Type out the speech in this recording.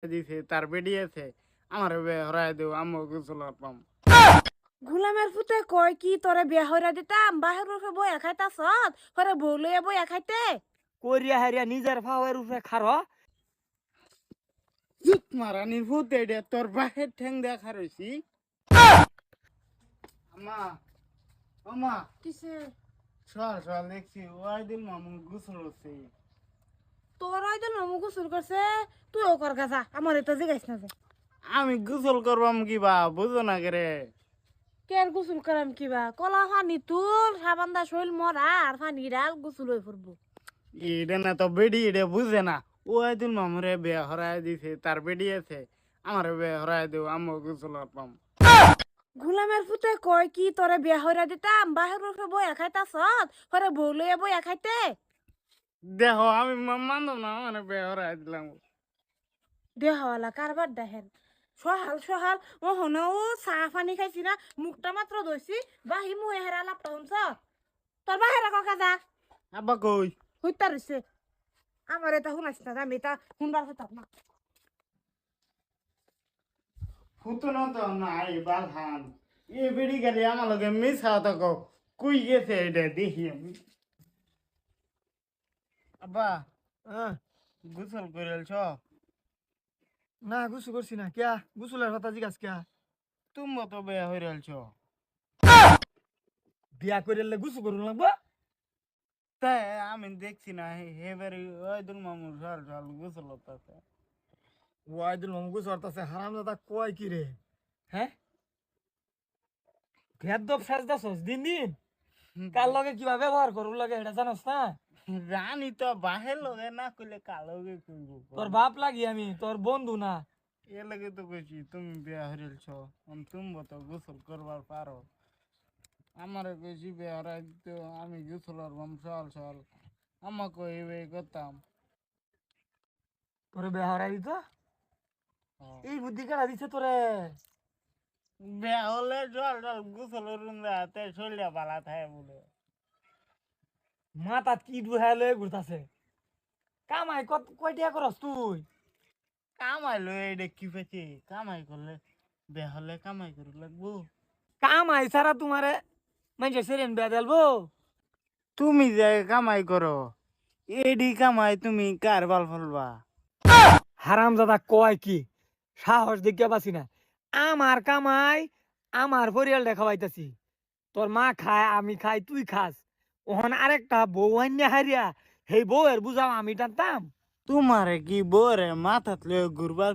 দিছে তার বেডিয়েছে আমার হরাই দেও আম্মু গোসল পাম। গুলামের ফুতে কয় কি তোরে বিয়া হইরা দিতাম বাহির রূপে বইয়া খাইতাছ হরে বউ লইয়া বইয়া খাইতে। করিয়া হারিয়া নিজের ফাওয়ার উপরে খারো। জুত মারানির ভূত এডে তোর বাহের ঠ্যাং দেখা রইছি। আম্মা আম্মা কিসে চল চল দেখছি ওয়াইদুল মামু গোসল হচ্ছে। তোর আইদল মামু গোসল করছে তুইও কর গাজা আমার এটা জিগাইস না যে আমি গোসল করবাম কিবা বুঝো না কে রে। কের গোসল করাম কিবা কলা ফানি তোর সাবান্দা শৈল মরা আর ফানি ডাল গোসল হয়ে পড়বো। এটা না তো বেডি এটা বুঝে না ওয়াইদুল মামুরে বিয়া হরাই দিছে তার বেডিয়েছে আমার বিয়া হরাই দেও আম্মু গোসল পাম। গুলামের ফুতে কয় কি তোরে বিয়া হইরা দিতাম বাহির রূপে বইয়া খাইতাছ হরে বউ লইয়া বইয়া খাইতে। দেখো আমি মানব না মানে বিয়া হরাই দিলাম। দেহওয়ালা কারবার দেখেন সহাল সহাল ও হনে ও চা পানি খাইছি না মুখটা মাত্র ধরছি বাহি মুহে হেরা লাপটা শুনছ তোর বাহেরা কা যা আব্বা কই হইতা রইছে আমার এটা শুনাইছ না আমি এটা শুনবার হতাম না। ফুতুনো তো নাই বালহান এ বেড়ি গাড়ি আমার লগে মিশা তো কুই গেছে এটা দেখি আমি। আব্বা গোসল করেছ? না গুছু করছি না কিয়া গুছুলের কথা জিজ্ঞাস কিয়া তুমি তো বেয়া হয়ে রয়েছ। বিয়া করিলে গুছু করুন লাগবো। তাই আমি দেখছি না হেবারে ওইদুল মামুর ঝাল ঝাল গোসল হতাছে। ওয়াইদুল মামু গুছু করতেছে হারাম দাদা কয় কি রে হ্যাঁ ভেদব সাজদাছস দিন দিন কার লগে কিভাবে ব্যবহার করুন লাগে এটা জানোস না। রানী তো বাহের লগে না কইলে কালোগে কইব। তোর বাপ লাগি আমি তোর বন্ধু না। এ লাগে তো কইছি তুমি বেয়া হয়ে রয়েছ তুমি তো গোসল করবার পারো। আমারে কইছি বেয়া হরাই দিতে আমি গোসল করবাম চল চল আমাকে এই করতাম। তোরে বিয়া হরাই দিত এই বুদ্ধি কারা দিছে তোরে। বেয়া হলে জল জল গোসল রুন্দা তে শরীরে ভালা থাকে বলে। মাথাত কি দুহাই লয়ে ঘুরতাছে কামাই কয়টিয়া করস তুই। কামাইলো এইটা কি পেয়েছি কামাই করলে বেয়া হলে কামাই করে লাগবো। কামাই ছাড়া তোমারে মানুষের সেরেন বিয়া দেলবো। তুমি যে কামাই করো এডি কামাই তুমি কার বাল ফলবা। হারাম দাদা কয় কি সাহস দেখিয়া পাছি না আমার কামাই আমার পরিয়াল দেখাবাইতাছি তোর মা খায় আমি খাই তুই খাস ওহন আরেকটা বউ আইনে হারিয়া সেই বউয়ের বুঝাও আমি টানতাম। তোমারে কি বোরে মাথাত লয়ে ঘুরবার